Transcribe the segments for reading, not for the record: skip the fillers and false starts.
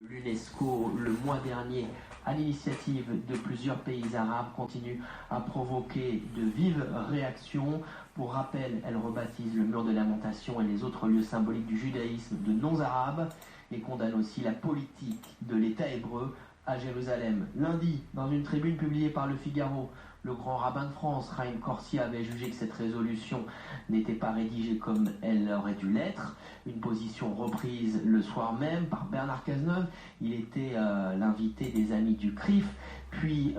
L'UNESCO, le mois dernier, à l'initiative de plusieurs pays arabes, continue à provoquer de vives réactions. Pour rappel, elle rebaptise le mur de lamentation et les autres lieux symboliques du judaïsme de non-arabes et condamne aussi la politique de l'État hébreu à Jérusalem. Lundi, dans une tribune publiée par Le Figaro, le grand rabbin de France, Chaim Korsi, avait jugé que cette résolution n'était pas rédigée comme elle aurait dû l'être. Une position reprise le soir même par Bernard Cazeneuve. Il était l'invité des amis du CRIF. Puis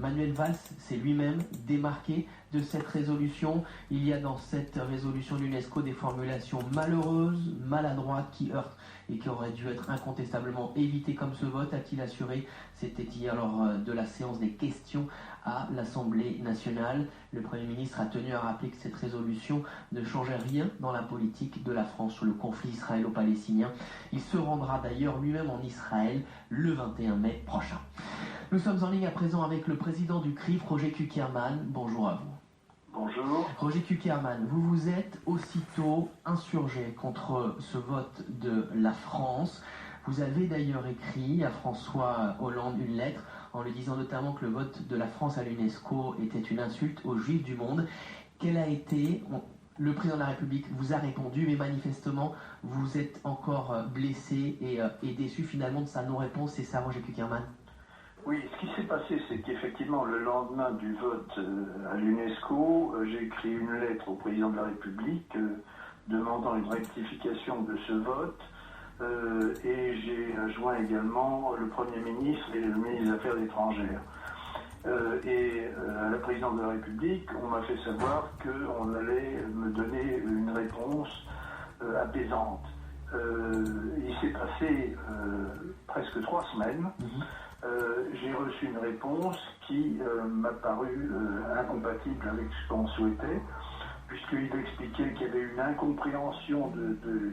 Manuel Valls s'est lui-même démarqué de cette résolution. Il y a dans cette résolution de l'UNESCO des formulations malheureuses, maladroites, qui heurtent et qui auraient dû être incontestablement évitées comme ce vote, a-t-il assuré. C'était hier lors de la séance des questions à l'Assemblée nationale. Le Premier ministre a tenu à rappeler que cette résolution ne changeait rien dans la politique de la France sur le conflit israélo-palestinien. Il se rendra d'ailleurs lui-même en Israël le 21 mai prochain. Nous sommes en ligne à présent avec le président du CRIF, Roger Kuckerman. Bonjour à vous. Bonjour. Roger Kuckerman, vous vous êtes aussitôt insurgé contre ce vote de la France. Vous avez d'ailleurs écrit à François Hollande une lettre en lui disant notamment que le vote de la France à l'UNESCO était une insulte aux Juifs du monde. Quel a été... Le président de la République vous a répondu, mais manifestement, vous êtes encore blessé et déçu finalement de sa non-réponse. C'est ça, Roger Kuckerman? Oui, ce qui s'est passé, c'est qu'effectivement, le lendemain du vote à l'UNESCO, j'ai écrit une lettre au président de la République demandant une rectification de ce vote et j'ai joint également le Premier ministre et le ministre des Affaires étrangères. À la présidente de la République, on m'a fait savoir qu'on allait me donner une réponse apaisante. Il s'est passé presque 3 semaines. J'ai reçu une réponse qui m'a paru incompatible avec ce qu'on souhaitait, puisqu'il expliquait qu'il y avait une incompréhension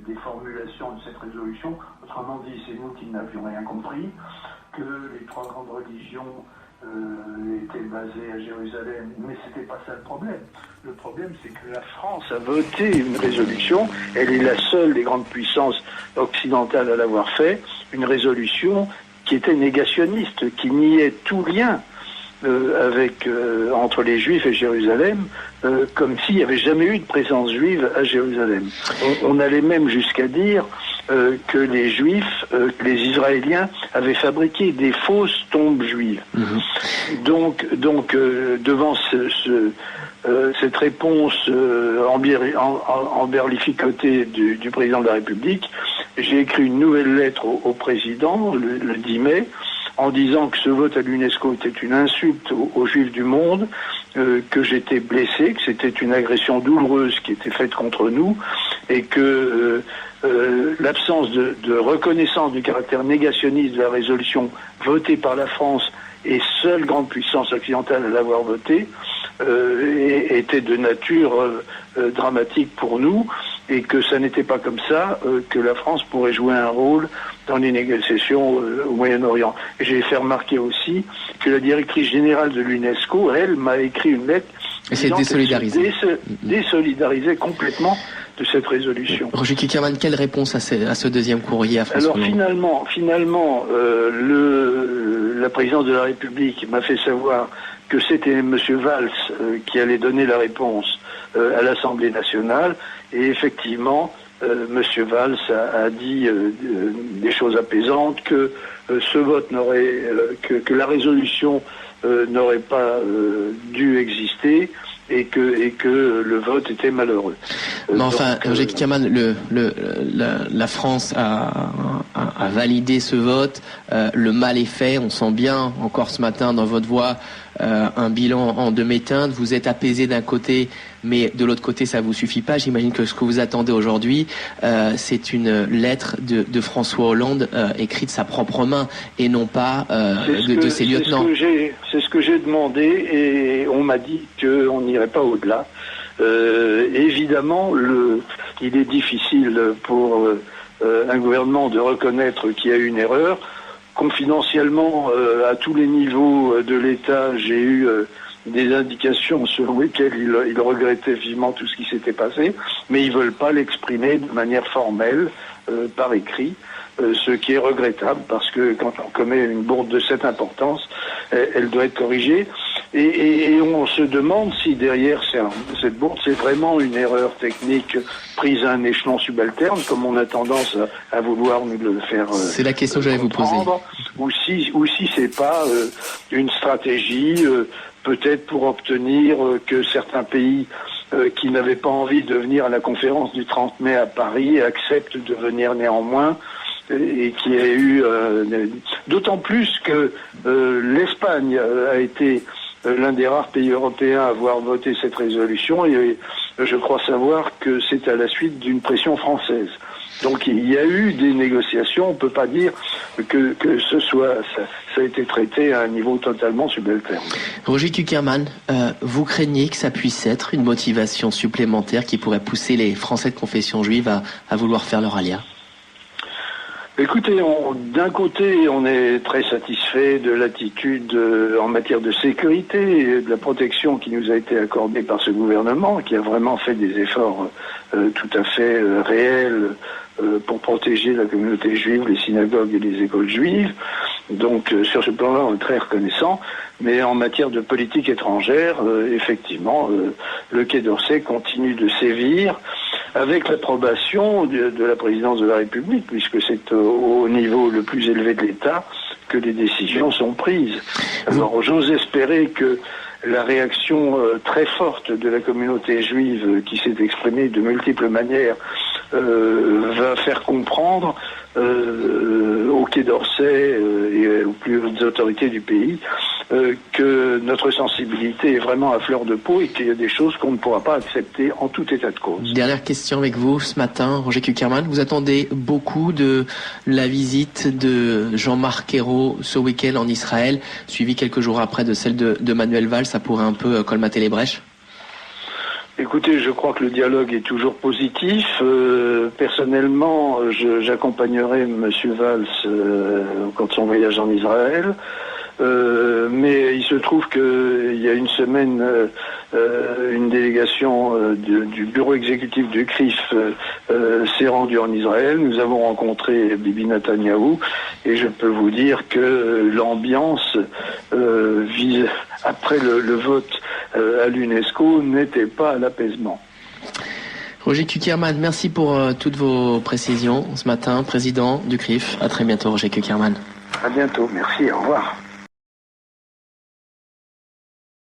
des formulations de cette résolution. Autrement dit, c'est nous qui n'avions rien compris, que les 3 grandes religions étaient basées à Jérusalem, mais c'était pas ça le problème. Le problème, c'est que la France a voté une résolution, elle est la seule des grandes puissances occidentales à l'avoir fait, une résolution qui était négationniste, qui niait tout lien entre les Juifs et Jérusalem, comme s'il n'y avait jamais eu de présence juive à Jérusalem. On allait même jusqu'à dire que les Juifs, que les Israéliens avaient fabriqué des fausses tombes juives. Donc, devant cette réponse emberlificotée du président de la République, j'ai écrit une nouvelle lettre au président le 10 mai en disant que ce vote à l'UNESCO était une insulte aux Juifs du monde, que j'étais blessé, que c'était une agression douloureuse qui était faite contre nous et que l'absence de reconnaissance du caractère négationniste de la résolution votée par la France et seule grande puissance occidentale à l'avoir votée était de nature dramatique pour nous et que ça n'était pas comme ça que la France pourrait jouer un rôle dans les négociations au Moyen-Orient. Et j'ai fait remarquer aussi que la directrice générale de l'UNESCO, elle, m'a écrit une lettre disant qu'elle se désolidarisait complètement de cette résolution. Roger Kuckerman, quelle réponse à ce deuxième courrier à François Hollande? Alors finalement, la présidence de la République m'a fait savoir que c'était M. Valls qui allait donner la réponse à l'Assemblée nationale, et effectivement, M. Valls a dit des choses apaisantes, que ce vote que la résolution n'aurait pas dû exister, et que le vote était malheureux. Mais enfin, Roger Kuckerman, la France a validé ce vote. Le mal est fait. On sent bien, encore ce matin, dans votre voix, un bilan en demi-teinte. Vous êtes apaisé d'un côté, mais de l'autre côté, ça vous suffit pas. J'imagine que ce que vous attendez aujourd'hui, c'est une lettre de François Hollande écrite de sa propre main et non pas de ses lieutenants. C'est ce que j'ai demandé et on m'a dit qu'on n'irait pas au-delà. Évidemment, il est difficile pour un gouvernement de reconnaître qu'il y a eu une erreur. Confidentiellement, à tous les niveaux de l'État, j'ai eu des indications selon lesquelles ils regrettaient vivement tout ce qui s'était passé, mais ils veulent pas l'exprimer de manière formelle, par écrit. ce qui est regrettable parce que quand on commet une bourde de cette importance, elle doit être corrigée. Et on se demande si derrière cette bourde, c'est vraiment une erreur technique prise à un échelon subalterne, comme on a tendance à vouloir nous le faire. C'est la question que j'allais vous poser. Ou si c'est pas une stratégie, peut-être pour obtenir que certains pays qui n'avaient pas envie de venir à la conférence du 30 mai à Paris acceptent de venir néanmoins. Et qui a eu d'autant plus que l'Espagne a été l'un des rares pays européens à avoir voté cette résolution, et je crois savoir que c'est à la suite d'une pression française. Donc il y a eu des négociations, on ne peut pas dire que ça a été traité à un niveau totalement subalterne. Roger Kuckerman, vous craignez que ça puisse être une motivation supplémentaire qui pourrait pousser les Français de confession juive à vouloir faire leur alia? Écoutez, d'un côté, on est très satisfait de l'attitude en matière de sécurité et de la protection qui nous a été accordée par ce gouvernement, qui a vraiment fait des efforts tout à fait réels pour protéger la communauté juive, les synagogues et les écoles juives. Donc, sur ce plan-là, on est très reconnaissant. Mais en matière de politique étrangère, effectivement, le Quai d'Orsay continue de sévir, avec l'approbation de la présidence de la République, puisque c'est au niveau le plus élevé de l'État que les décisions sont prises. Alors j'ose espérer que la réaction très forte de la communauté juive qui s'est exprimée de multiples manières va faire comprendre au Quai d'Orsay et aux plus hautes autorités du pays que notre sensibilité est vraiment à fleur de peau et qu'il y a des choses qu'on ne pourra pas accepter en tout état de cause. Dernière question avec vous ce matin, Roger Kuckerman. Vous attendez beaucoup de la visite de Jean-Marc Ayrault ce week-end en Israël, suivi quelques jours après de celle de Manuel Valls. Ça pourrait un peu colmater les brèches? Écoutez, je crois que le dialogue est toujours positif. Personnellement, j'accompagnerai M. Valls quand son voyage en Israël. Mais il se trouve qu'il y a une semaine, une délégation du bureau exécutif du CRIF s'est rendue en Israël. Nous avons rencontré Bibi Netanyahou et je peux vous dire que l'ambiance après le vote à l'UNESCO n'était pas à l'apaisement. Roger Kuckerman, merci pour toutes vos précisions ce matin, président du CRIF. À très bientôt, Roger Kuckerman. À bientôt, merci, au revoir.